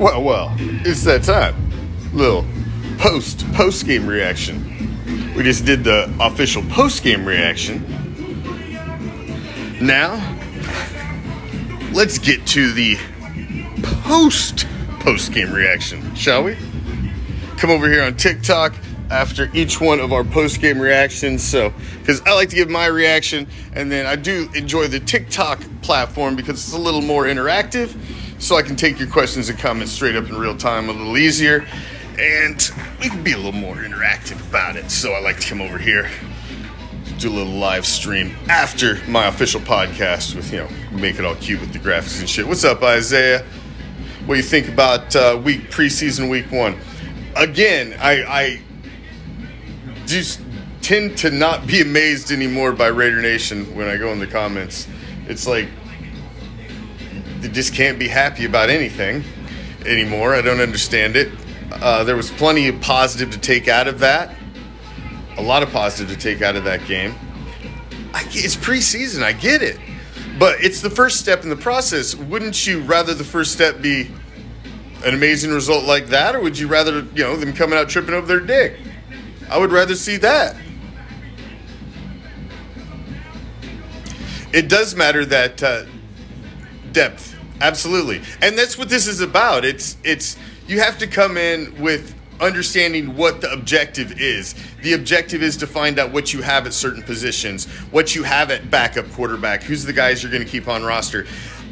Well, it's that time. Little post-game reaction. We just did the official post-game reaction. Now, let's get to the post-game reaction, shall we? Come over here on TikTok after each one of our post-game reactions. Because I like to give my reaction, and then I do enjoy the TikTok platform because it's a little more interactive, so I can take your questions and comments straight up in real time a little easier, and we can be a little more interactive about it. So I like to come over here, do a little live stream after my official podcast with, make it all cute with the graphics and shit. What's up, Isaiah? What do you think about preseason week one? Again, I just tend to not be amazed anymore by Raider Nation when I go in the comments. It's like they just can't be happy about anything anymore. I don't understand it. There was plenty of positive to take out of that. A lot of positive to take out of that game. It's preseason, I get it. But it's the first step in the process. Wouldn't you rather the first step be an amazing result like that, or would you rather, them coming out tripping over their dick? I would rather see that. It does matter that depth, absolutely, and that's what this is about. It's you have to come in with understanding what the objective is. The objective is to find out what you have at certain positions, what you have at backup quarterback, who's the guys you're going to keep on roster.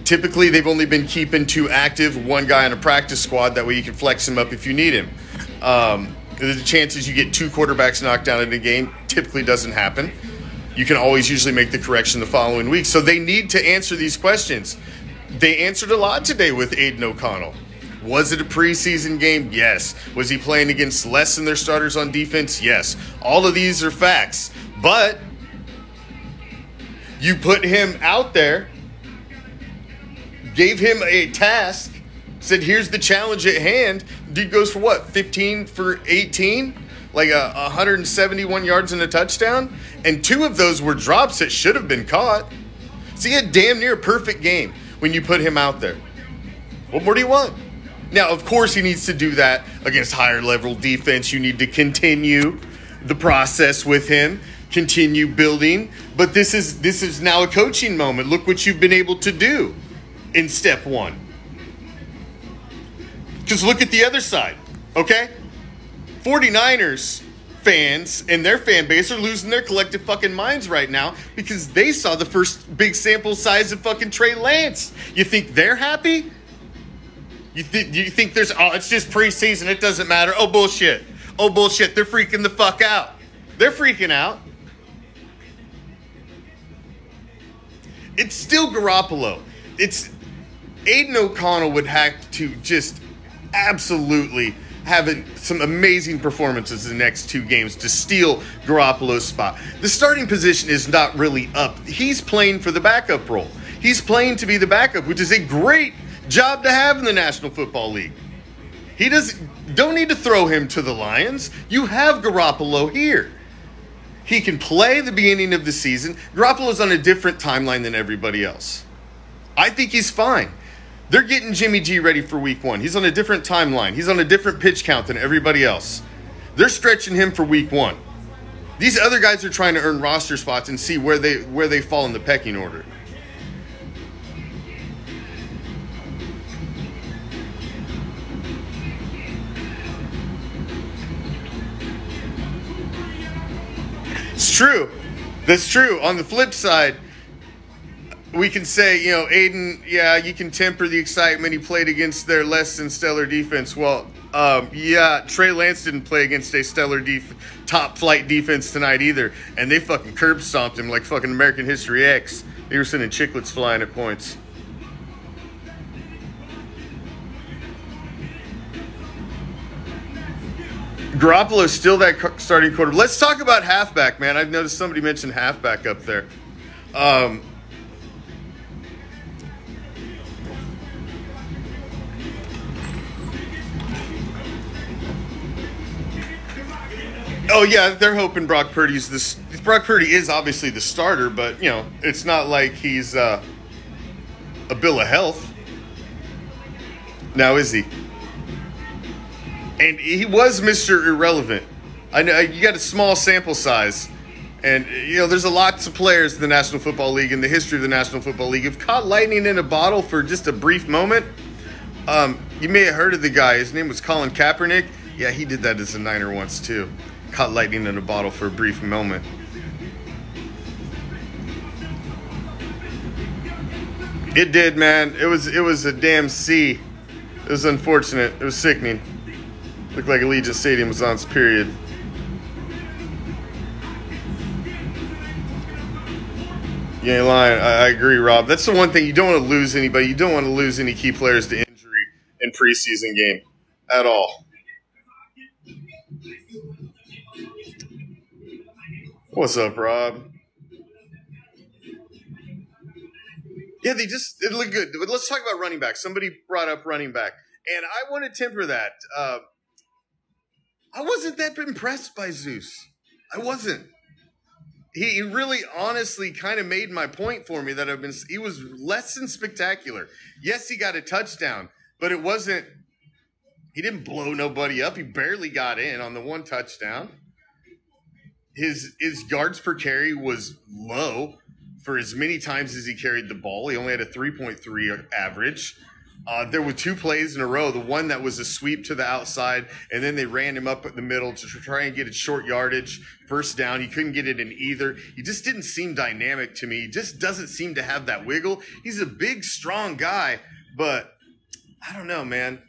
Typically, they've only been keeping two active, one guy on a practice squad. That way you can flex him up if you need him. The chances you get two quarterbacks knocked down in a game typically doesn't happen. You can always usually make the correction the following week. So they need to answer these questions. They answered a lot today with Aiden O'Connell. Was it a preseason game? Yes. Was he playing against less than their starters on defense? Yes. All of these are facts. But you put him out there, gave him a task, said, here's the challenge at hand. Dude goes for what? 15 for 18? Like 171 yards and a touchdown? And two of those were drops that should have been caught. So he had damn near a perfect game when you put him out there. What more do you want? Now, of course, he needs to do that against higher level defense. You need to continue the process with him, continue building. But this is now a coaching moment. Look what you've been able to do in step one. Because look at the other side, okay? 49ers fans and their fan base are losing their collective fucking minds right now because they saw the first big sample size of fucking Trey Lance. You think they're happy? You think there's, it's just preseason, it doesn't matter. Oh, bullshit. They're freaking the fuck out. They're freaking out. It's still Garoppolo. It's Aiden O'Connell would have to just absolutely having some amazing performances in the next two games to steal Garoppolo's spot. The starting position is not really up. He's playing for the backup role. He's playing to be the backup, which is a great job to have in the National Football League. He don't need to throw him to the Lions. You have Garoppolo here. He can play the beginning of the season. Garoppolo's on a different timeline than everybody else. I think he's fine. They're getting Jimmy G ready for week one. He's on a different timeline. He's on a different pitch count than everybody else. They're stretching him for week one. These other guys are trying to earn roster spots and see where they fall in the pecking order. It's true. That's true. On the flip side, we can say, Aiden, yeah, you can temper the excitement. He played against their less than stellar defense. Well, Trey Lance didn't play against a stellar top flight defense tonight either. And they fucking curb stomped him like fucking American History X. They were sending chiclets flying at points. Garoppolo's still that starting quarterback. Let's talk about halfback, man. I've noticed somebody mentioned halfback up there. Oh, yeah, they're hoping Brock Purdy's this. Brock Purdy is obviously the starter, but, it's not like he's a bill of health. Now, is he? And he was Mr. Irrelevant. I know you got a small sample size. And, there's a lots of players in the National Football League, in the history of the National Football League, have caught lightning in a bottle for just a brief moment. You may have heard of the guy. His name was Colin Kaepernick. Yeah, he did that as a Niner once, too. Caught lightning in a bottle for a brief moment. It did, man. It was a damn sea. It was unfortunate. It was sickening. Looked like Allegiant Stadium was on its period. You ain't lying. I agree, Rob. That's the one thing. You don't want to lose anybody. You don't want to lose any key players to injury in preseason game at all. What's up, Rob? Yeah, it looked good. But let's talk about running back. Somebody brought up running back. And I want to temper that. I wasn't that impressed by Zeus. I wasn't. He really honestly kind of made my point for me that he was less than spectacular. Yes, he got a touchdown, but it wasn't, he didn't blow nobody up. He barely got in on the one touchdown. His yards per carry was low for as many times as he carried the ball. He only had a 3.3 average. There were 2 plays in a row. The one that was a sweep to the outside, and then they ran him up at the middle to try and get it short yardage, first down. He couldn't get it in either. He just didn't seem dynamic to me. He just doesn't seem to have that wiggle. He's a big, strong guy, but I don't know, man.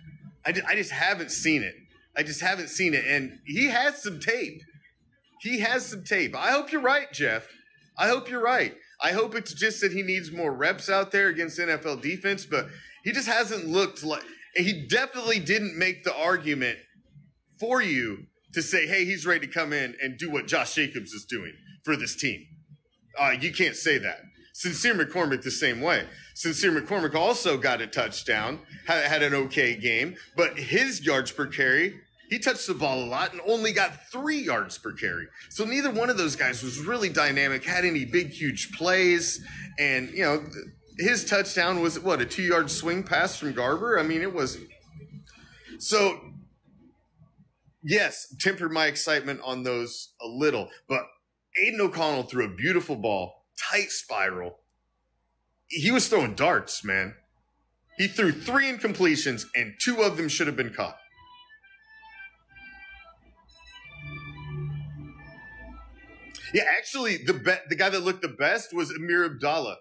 I just haven't seen it. I just haven't seen it, and he has some tape. He has some tape. I hope you're right, Jeff. I hope you're right. I hope it's just that he needs more reps out there against NFL defense, but he just hasn't looked like – he definitely didn't make the argument for you to say, hey, he's ready to come in and do what Josh Jacobs is doing for this team. You can't say that. Sincere McCormick the same way. Sincere McCormick also got a touchdown, had an okay game, but his yards per carry, he touched the ball a lot and only got 3 yards per carry. So neither one of those guys was really dynamic, had any big, huge plays, and, his touchdown was, a 2-yard swing pass from Garber? I mean, it was. So, yes, tempered my excitement on those a little. But Aiden O'Connell threw a beautiful ball, tight spiral. He was throwing darts, man. He threw 3 incompletions, and 2 of them should have been caught. Yeah, actually, the guy that looked the best was Amir Abdallah.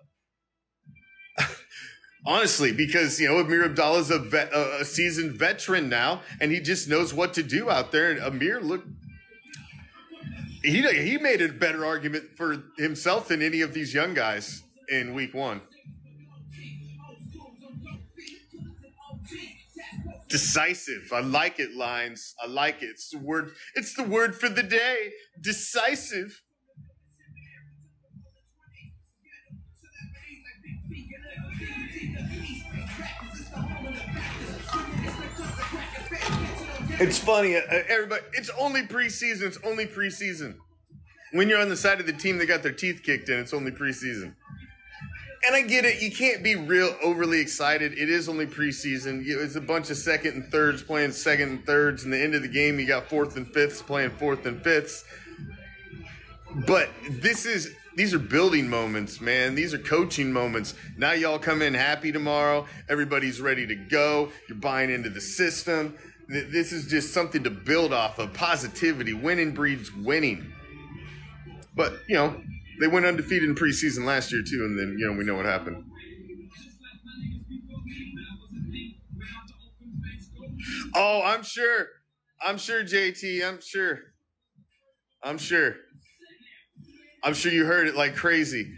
Honestly, because, Amir Abdallah's a seasoned veteran now, and he just knows what to do out there. And Amir he made a better argument for himself than any of these young guys in week 1. Decisive. I like it, Lines. I like it. It's the word for the day. Decisive. It's funny, everybody. It's only preseason. It's only preseason. When you're on the side of the team that got their teeth kicked in, it's only preseason. And I get it. You can't be real overly excited. It is only preseason. It's a bunch of second and thirds playing second and thirds. And the end of the game, you got fourth and fifths playing fourth and fifths. But these are building moments, man. These are coaching moments. Now y'all come in happy tomorrow. Everybody's ready to go. You're buying into the system. This is just something to build off of. Positivity. Winning breeds winning. But, they went undefeated in preseason last year, too, and then, we know what happened. Oh, I'm sure. I'm sure, JT. I'm sure. I'm sure you heard it like crazy.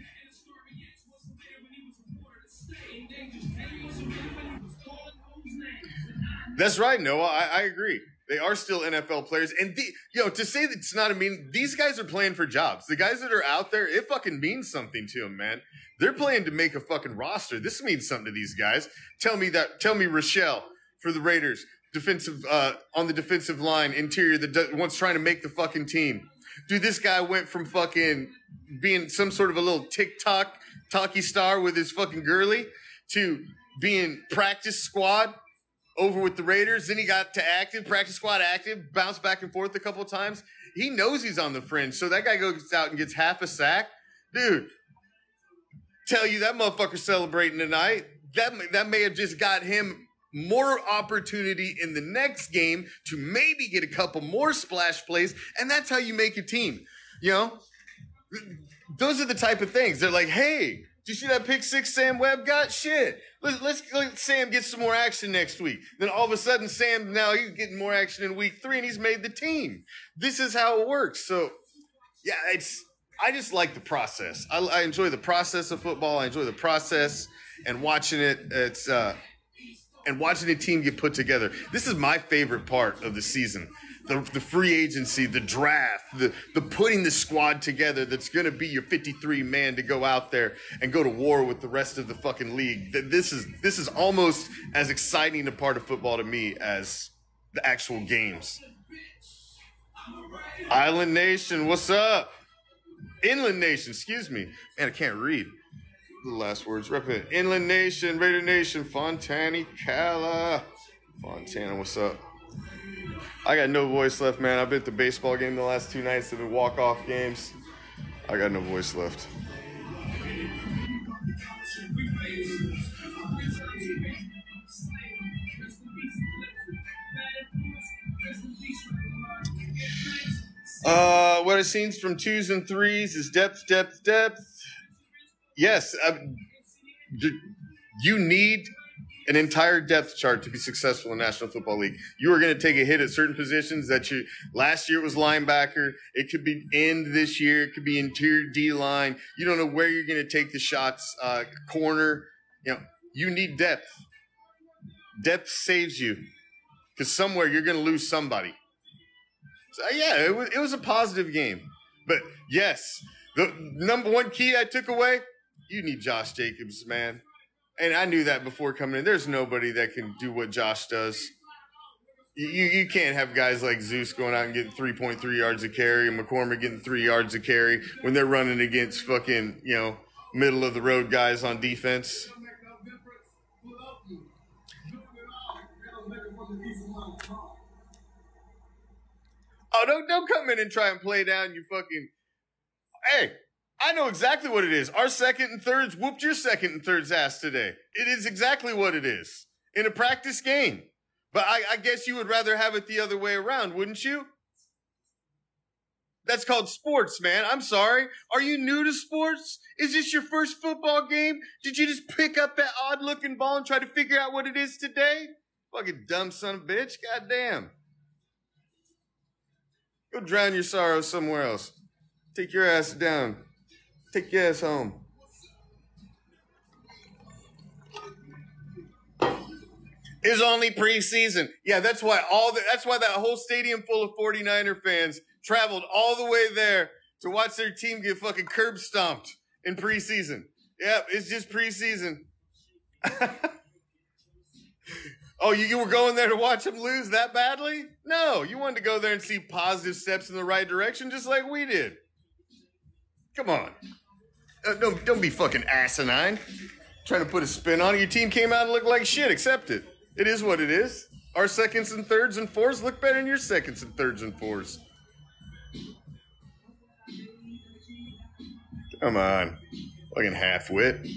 That's right, Noah. I agree. They are still NFL players. And, to say that it's not these guys are playing for jobs. The guys that are out there, it fucking means something to them, man. They're playing to make a fucking roster. This means something to these guys. Tell me Rochelle for the Raiders, on the defensive line, interior, one's trying to make the fucking team. Dude, this guy went from fucking being some sort of a little talky star with his fucking girly to being practice squad over with the Raiders. Then he got to active, practice squad active, bounced back and forth a couple of times. He knows he's on the fringe. So that guy goes out and gets half a sack. Dude, tell you that motherfucker celebrating tonight. That may have just got him more opportunity in the next game to maybe get a couple more splash plays. And that's how you make a team. You know, those are the type of things. They're like, hey, did you see that pick six Sam Webb got? Shit. Let's let Sam get some more action next week. Then all of a sudden, Sam, now he's getting more action in week 3 and he's made the team. This is how it works. So, yeah, I just like the process. I enjoy the process of football. I enjoy the process and watching it. And watching a team get put together. This is my favorite part of the season. The free agency, the draft, the putting the squad together that's going to be your 53 man to go out there and go to war with the rest of the fucking league. This is almost as exciting a part of football to me as the actual games. Island Nation, what's up? Inland Nation, excuse me. Man, I can't read the last words. Rep it. Inland Nation, Raider Nation, Fontana, Cala. Fontana, what's up? I got no voice left, man. I've been at the baseball game the last 2 nights. They've been walk-off games. I got no voice left. What I've seen from 2s and 3s is depth. Yes, you need an entire depth chart to be successful in National Football League. You are going to take a hit at certain positions last year it was linebacker. It could be end this year. It could be interior D-line. You don't know where you're going to take the shots, corner. You know, you need depth. Depth saves you because somewhere you're going to lose somebody. So, yeah, it was a positive game. But, yes, the number one key I took away, you need Josh Jacobs, man. And I knew that before coming in. There's nobody that can do what Josh does. You can't have guys like Zeus going out and getting 3.3 yards a carry and McCormick getting 3 yards a carry when they're running against fucking, middle of the road guys on defense. Oh, don't come in and try and play down you fucking. Hey, I know exactly what it is. Our second and thirds whooped your second and thirds ass today. It is exactly what it is in a practice game. But I guess you would rather have it the other way around, wouldn't you? That's called sports, man. I'm sorry. Are you new to sports? Is this your first football game? Did you just pick up that odd-looking ball and try to figure out what it is today? Fucking dumb son of a bitch. Goddamn. Go drown your sorrows somewhere else. Take your ass down. Take your ass home. It's only preseason. Yeah, that's why that whole stadium full of 49er fans traveled all the way there to watch their team get fucking curb stomped in preseason. Yep, it's just preseason. Oh, you were going there to watch them lose that badly? No, you wanted to go there and see positive steps in the right direction just like we did. Come on. Don't be fucking asinine. Trying to put a spin on it. Your team came out and looked like shit. Accept it. It is what it is. Our seconds and thirds and fours look better than your seconds and thirds and fours. Come on. Fucking half-wit.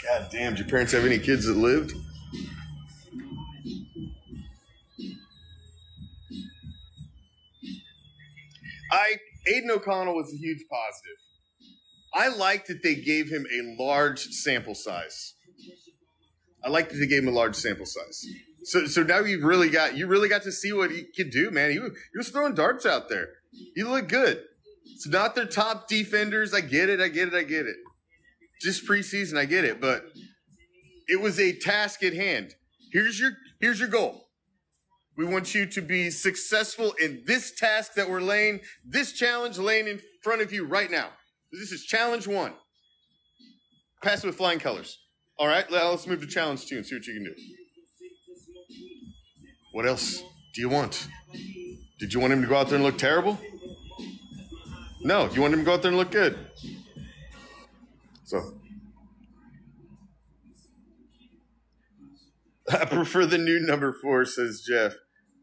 God damn, did your parents have any kids that lived? Aiden O'Connell was a huge positive. I like that they gave him a large sample size. So now you really got to see what he could do, man. He was throwing darts out there. He looked good. It's not their top defenders. I get it. Just preseason, I get it. But it was a task at hand. Here's your goal. We want you to be successful in this task that we're laying, this challenge laying in front of you right now. This is challenge 1. Pass it with flying colors. All right, let's move to challenge 2 and see what you can do. What else do you want? Did you want him to go out there and look terrible? No, you want him to go out there and look good. So, I prefer the new number 4, says Jeff.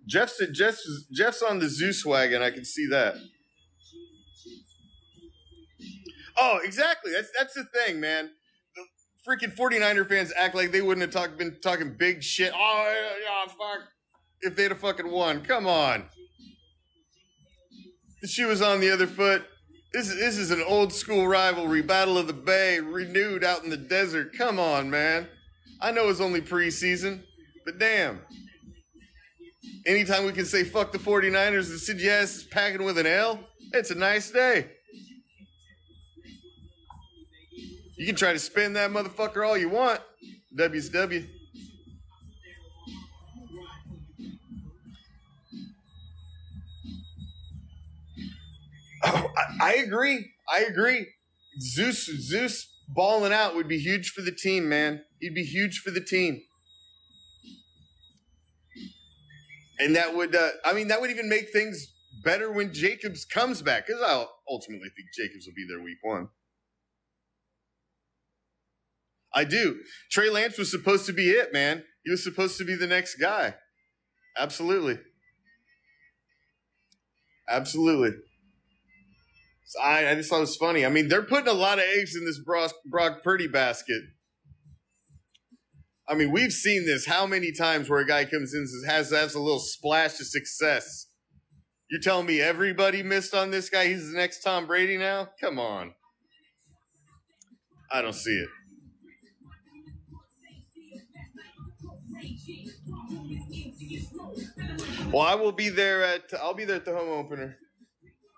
Jeff's on the Zeus wagon. I can see that. Oh, exactly. That's the thing, man. The freaking 49er fans act like they wouldn't have been talking big shit. Oh, yeah, fuck. If they'd have fucking won. Come on. The shoe was on the other foot. This is an old school rivalry, Battle of the Bay, renewed out in the desert. Come on, man. I know it's only preseason, but damn. Anytime we can say fuck the 49ers and Sid Yes is packing with an L, it's a nice day. You can try to spin that motherfucker all you want. W's W. Oh, I agree. Zeus balling out would be huge for the team, man. He'd be huge for the team. And that would, that would even make things better when Jacobs comes back. Because I ultimately think Jacobs will be there week 1. I do. Trey Lance was supposed to be it, man. He was supposed to be the next guy. Absolutely. So I just thought it was funny. I mean, they're putting a lot of eggs in this Brock Purdy basket. I mean, we've seen this how many times where a guy comes in and has a little splash of success. You're telling me everybody missed on this guy? He's the next Tom Brady now? Come on. I don't see it. Well, I'll be there at the home opener.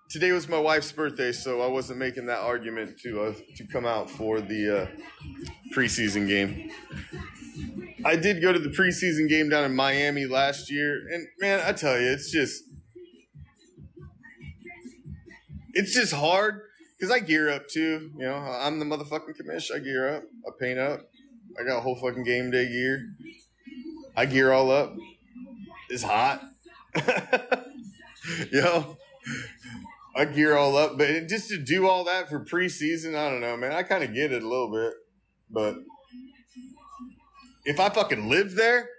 Today was my wife's birthday, so I wasn't making that argument to come out for the preseason game. I did go to the preseason game down in Miami last year, and man, I tell you, it's just hard because I gear up too. You know, I'm the motherfucking commish. I gear up, I paint up, I got a whole fucking game day gear. I gear all up. It's hot, yo. I gear all up, but just to do all that for preseason, I don't know, man. I kind of get it a little bit, but if I fucking lived there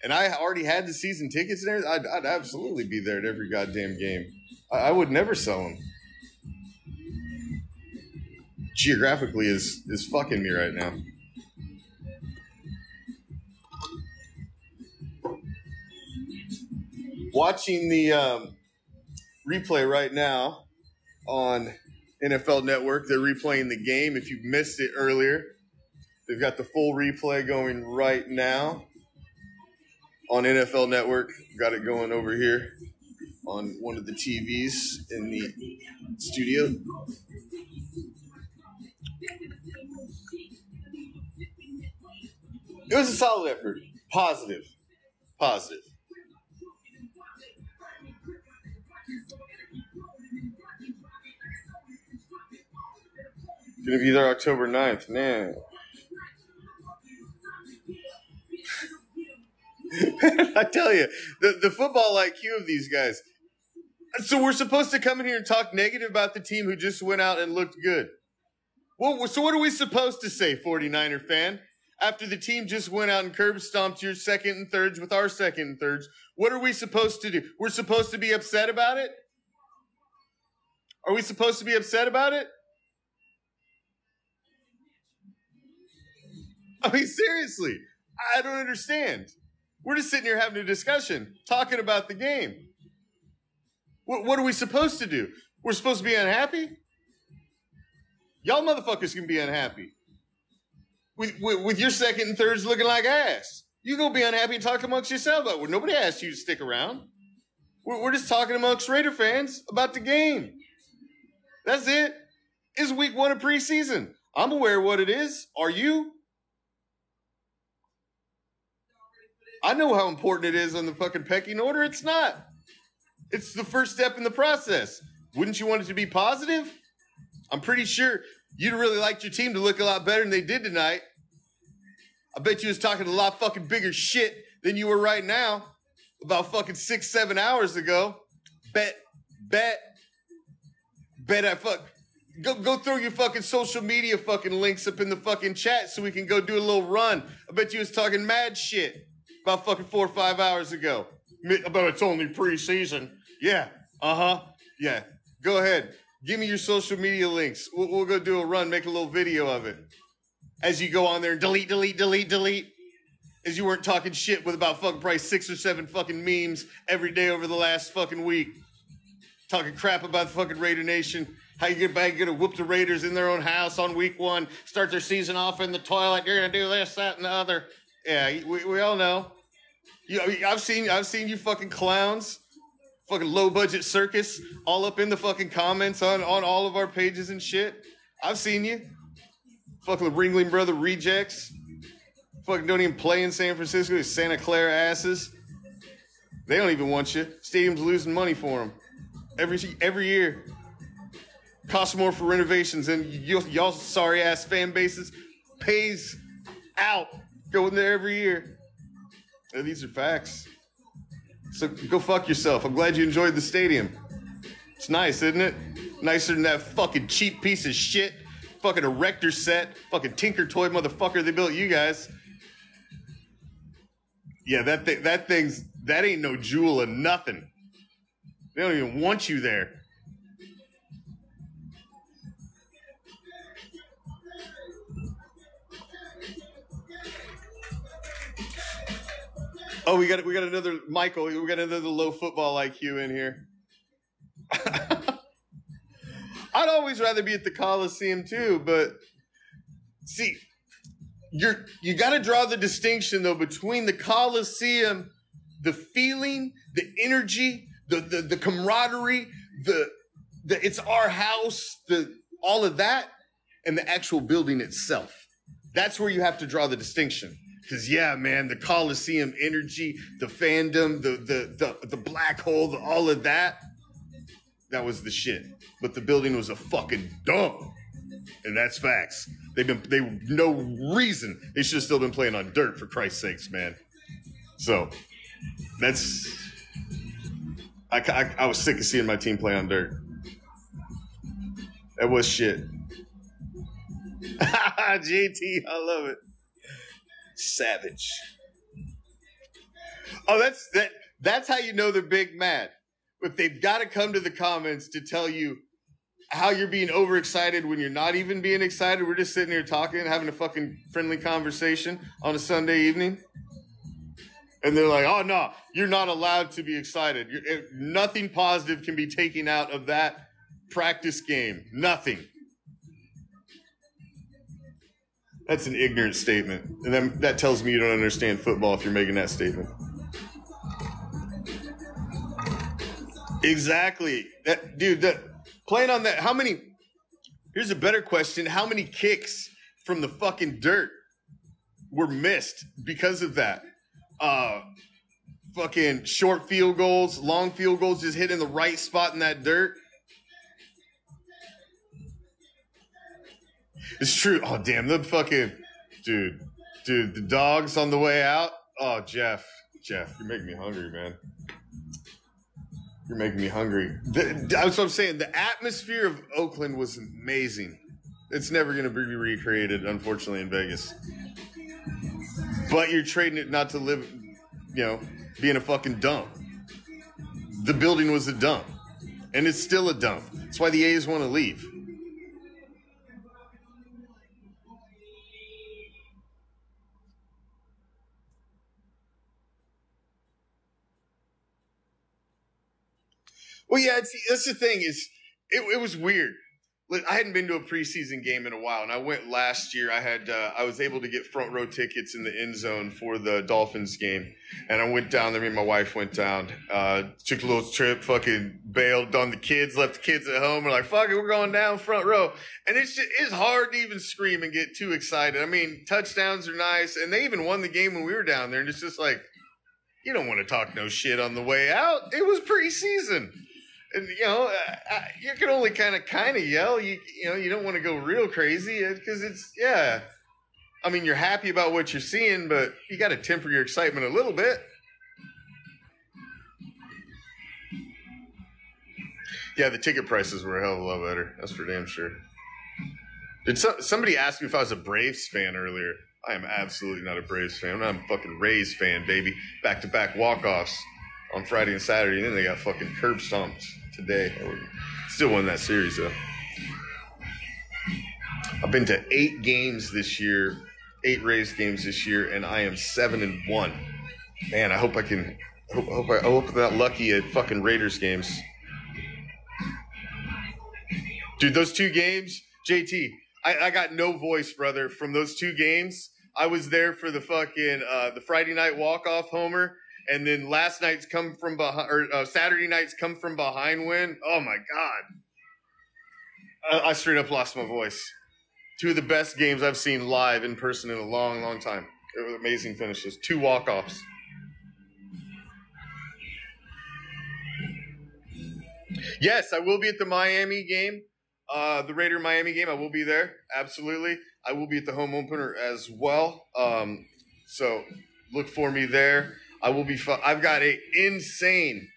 and I already had the season tickets there, I'd absolutely be there at every goddamn game. I would never sell them. Geographically is fucking me right now. Watching the replay right now on NFL Network. They're replaying the game. If you missed it earlier, they've got the full replay going right now on NFL Network. Got it going over here on one of the TVs in the studio. It was a solid effort. Positive. Gonna be there October 9th, man. I tell you, the football IQ of these guys. So we're supposed to come in here and talk negative about the team who just went out and looked good. Well, so what are we supposed to say, 49er fan? After the team just went out and curb stomped your second and thirds with our second and thirds, what are we supposed to do? We're supposed to be upset about it? Are we supposed to be upset about it? I mean, seriously, I don't understand. We're just sitting here having a discussion, talking about the game. What are we supposed to do? We're supposed to be unhappy? Y'all motherfuckers can be unhappy. With your second and thirds looking like ass. You go be unhappy and talk amongst yourself about it. Nobody asked you to stick around. We're just talking amongst Raider fans about the game. That's it. It's week 1 of preseason. I'm aware of what it is. Are you? I know how important it is on the fucking pecking order. It's not. It's the first step in the process. Wouldn't you want it to be positive? I'm pretty sure you'd really like your team to look a lot better than they did tonight. I bet you was talking a lot fucking bigger shit than you were right now about fucking 6-7 hours ago. Bet I fuck. Go throw your fucking social media fucking links up in the fucking chat so we can go do a little run. I bet you was talking mad shit. about fucking 4 or 5 hours ago. But it's only preseason. Yeah. Yeah. Go ahead. Give me your social media links. We'll go do a run, make a little video of it. As you go on there and delete. As you weren't talking shit with about fucking probably 6 or 7 fucking memes every day over the last fucking week. Talking crap about the fucking Raider Nation. How you get back, gonna whoop the Raiders in their own house on week 1. Start their season off in the toilet. You're gonna do this, that, and the other. Yeah, we all know. I've seen you fucking clowns. Fucking low budget circus all up in the fucking comments on all of our pages and shit. I've seen you. Fucking Ringling Brother rejects. Fucking don't even play in San Francisco. These Santa Clara asses. They don't even want you. Stadium's losing money for them. Every year. Costs more for renovations and y'all sorry ass fan bases pays out going there every year. And these are facts. So go fuck yourself. I'm glad you enjoyed the stadium. It's nice, isn't it? Nicer than that fucking cheap piece of shit. Fucking erector set. Fucking Tinker Toy motherfucker they built you guys. Yeah, that ain't no jewel of nothing. They don't even want you there. Oh, we got another Michael. We got another low football IQ in here. I'd always rather be at the Coliseum too, but see, you got to draw the distinction though between the Coliseum, the feeling, the energy, the camaraderie, the it's our house, all of that, and the actual building itself. That's where you have to draw the distinction. Because, yeah, man, the Coliseum energy, the fandom, the black hole, all of that, that was the shit. But the building was a fucking dump. And that's facts. No reason they should have still been playing on dirt, for Christ's sakes, man. So, I was sick of seeing my team play on dirt. That was shit. JT, I love it. Savage. Oh, that's how you know they're big mad. But they've got to come to the comments to tell you how you're being overexcited when you're not even being excited. We're just sitting here talking, having a fucking friendly conversation on a Sunday evening. And they're like, oh, no, you're not allowed to be excited. Nothing positive can be taken out of that practice game. Nothing. That's an ignorant statement. And then that tells me you don't understand football if you're making that statement. Exactly. Playing on that, here's a better question. How many kicks from the fucking dirt were missed because of that? Fucking short field goals, long field goals, just hitting the right spot in that dirt. It's true. Oh, damn. The fucking... Dude, the dogs on the way out. Oh, Jeff, you're making me hungry, man. You're making me hungry. That's what I'm saying. The atmosphere of Oakland was amazing. It's never going to be recreated, unfortunately, in Vegas. But you're trading it not to live, being a fucking dump. The building was a dump. And it's still a dump. That's why the A's want to leave. Well, yeah, that's the thing is, it was weird. I hadn't been to a preseason game in a while, and I went last year. I was able to get front row tickets in the end zone for the Dolphins game, and I went down there. Me and my wife went down, took a little trip, fucking bailed on the kids, left the kids at home. We're like, fuck it, we're going down front row, and it's hard to even scream and get too excited. I mean, touchdowns are nice, and they even won the game when we were down there, and it's just like, you don't want to talk no shit on the way out. It was preseason. And, you can only kind of yell. You don't want to go real crazy because it's, yeah. I mean, you're happy about what you're seeing, but you got to temper your excitement a little bit. Yeah, the ticket prices were a hell of a lot better. That's for damn sure. Somebody asked me if I was a Braves fan earlier. I am absolutely not a Braves fan. I'm a fucking Rays fan, baby. Back-to-back walk-offs on Friday and Saturday, and then they got fucking curb stomped today. Still won that series, though. I've been to 8 games this year, 8 Rays games this year, and I am 7-1. Man, I hope I hope I'm not lucky at fucking Raiders games. Dude, those 2 games, JT, I got no voice, brother, from those 2 games. I was there for the fucking the Friday night walk-off homer, and then last night's come from behind, or Saturday night's come from behind win. Oh my god, I straight up lost my voice. 2 of the best games I've seen live in person in a long, long time. It was amazing finishes. 2 walk-offs. Yes, I will be at the Miami game. The Raider Miami game, I will be there. Absolutely. I will be at the home opener as well. So look for me there. I will be I've got an insane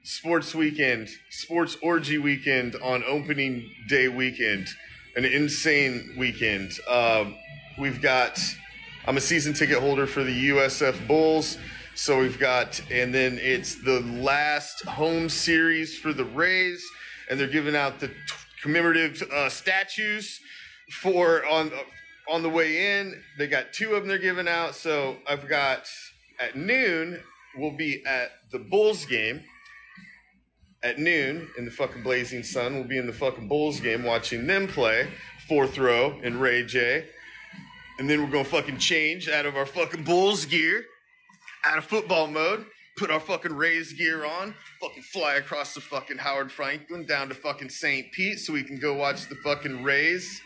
sports orgy weekend on opening day weekend. An insane weekend. I'm a season ticket holder for the USF Bulls. So we've got, and then it's the last home series for the Rays, and they're giving out the commemorative statues for on the way in. They got 2 of them they're giving out. So I've got at noon, we'll be at the Bulls game. At noon in the fucking blazing sun, we'll be in the fucking Bulls game watching them play 4th row in Ray J. And then we're going to fucking change out of our fucking Bulls gear, out of football mode, put our fucking Rays gear on, fucking fly across the fucking Howard Franklin down to fucking St. Pete so we can go watch the fucking Rays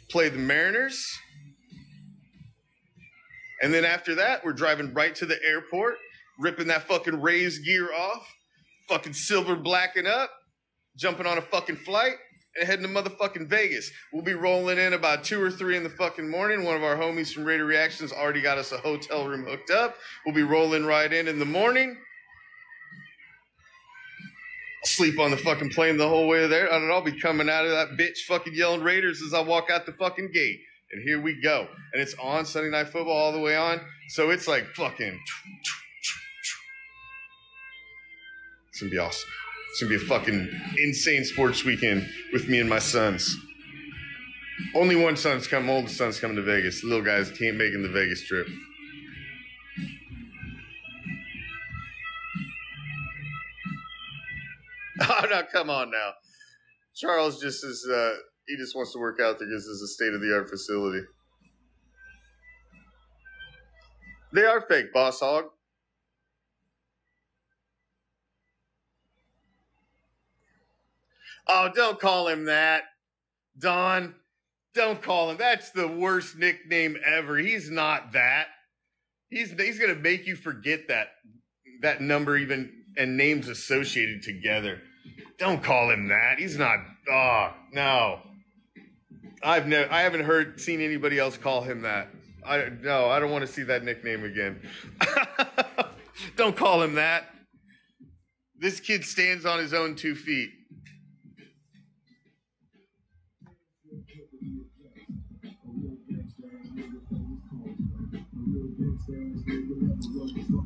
play the Mariners. And then after that, we're driving right to the airport, ripping that fucking Rays gear off, fucking silver blacking up, jumping on a fucking flight, and heading to motherfucking Vegas. We'll be rolling in about 2 or 3 in the fucking morning. One of our homies from Raider Reactions already got us a hotel room hooked up. We'll be rolling right in the morning. I'll sleep on the fucking plane the whole way there. And I'll be coming out of that bitch fucking yelling Raiders as I walk out the fucking gate. And here we go. And it's on Sunday Night Football all the way on. So it's like fucking... It's going to be awesome. It's going to be a fucking insane sports weekend with me and my sons. Only one son's coming. Oldest son's coming to Vegas. The little guys can't make the Vegas trip. Oh, no, come on now. Charles just is, he just wants to work out there because it's a state-of-the-art facility. They are fake, boss hog. Oh, don't call him that, Don. Don't call him. That's the worst nickname ever. He's not that. He's going to make you forget that number even and names associated together. Don't call him that. He's not. Oh, no. I haven't seen anybody else call him that. I don't want to see that nickname again. Don't call him that. This kid stands on his own 2 feet.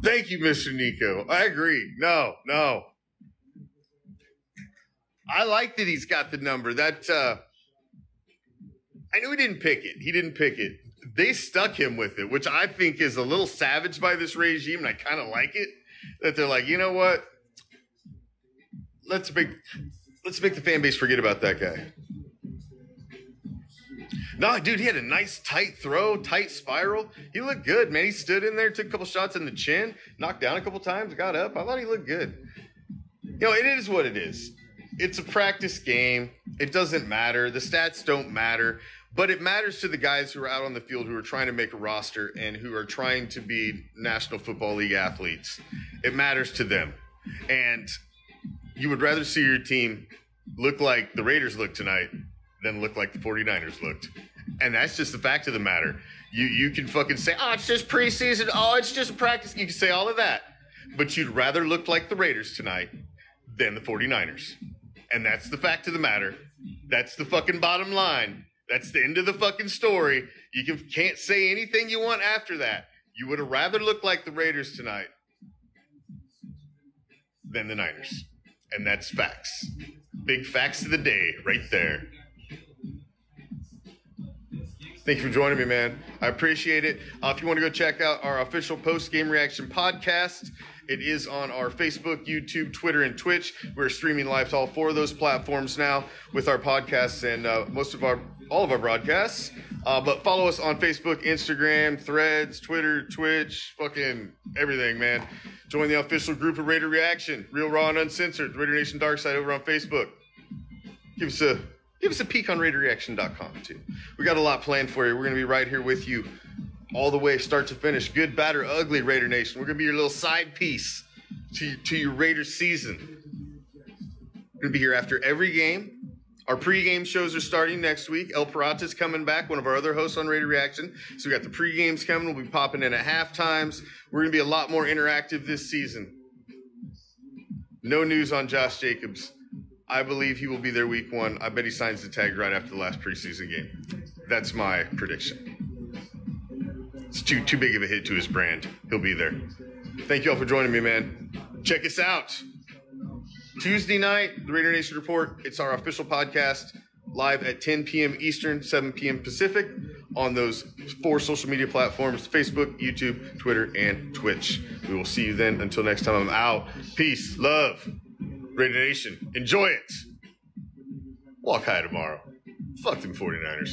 Thank you, Mr. Nico. I agree. No. I like that he's got the number. That I know he didn't pick it. They stuck him with it, which I think is a little savage by this regime, and I kind of like it. That they're like, you know what? Let's make the fan base forget about that guy. No, dude, he had a nice tight throw, tight spiral. He looked good, man. He stood in there, took a couple shots in the chin, knocked down a couple times, got up. I thought he looked good. You know, it is what it is. It's a practice game. It doesn't matter. The stats don't matter. But it matters to the guys who are out on the field who are trying to make a roster and who are trying to be National Football League athletes. It matters to them. And you would rather see your team look like the Raiders look tonight than look like the 49ers looked. And that's just the fact of the matter. You can fucking say, oh, it's just preseason. Oh, it's just practice. You can say all of that. But you'd rather look like the Raiders tonight than the 49ers. And that's the fact of the matter. That's the fucking bottom line. That's the end of the fucking story. You can't say anything you want after that. You would have rather looked like the Raiders tonight than the Niners. And that's facts. Big facts of the day right there. Thank you for joining me, man. I appreciate it. If you want to go check out our official post-game reaction podcast, it is on our Facebook, YouTube, Twitter, and Twitch. We're streaming live to all 4 of those platforms now with our podcasts and all of our broadcasts. But follow us on Facebook, Instagram, Threads, Twitter, Twitch, fucking everything, man. Join the official group of Raider Reaction, Real, Raw, and Uncensored, Raider Nation Dark Side over on Facebook. Give us a peek on RaiderReaction.com, too. We got a lot planned for you. We're going to be right here with you all the way, start to finish. Good, bad, or ugly, Raider Nation. We're going to be your little side piece to your Raider season. We're going to be here after every game. Our pregame shows are starting next week. El Parata's coming back, one of our other hosts on Raider Reaction. So we got the pregames coming. We'll be popping in at halftimes. We're going to be a lot more interactive this season. No news on Josh Jacobs. I believe he will be there week 1. I bet he signs the tag right after the last preseason game. That's my prediction. It's too big of a hit to his brand. He'll be there. Thank you all for joining me, man. Check us out. Tuesday night, the Raider Nation Report. It's our official podcast live at 10 p.m. Eastern, 7 p.m. Pacific on those 4 social media platforms, Facebook, YouTube, Twitter, and Twitch. We will see you then. Until next time, I'm out. Peace, love. Raider Nation, enjoy it. Walk high tomorrow. Fuck them 49ers.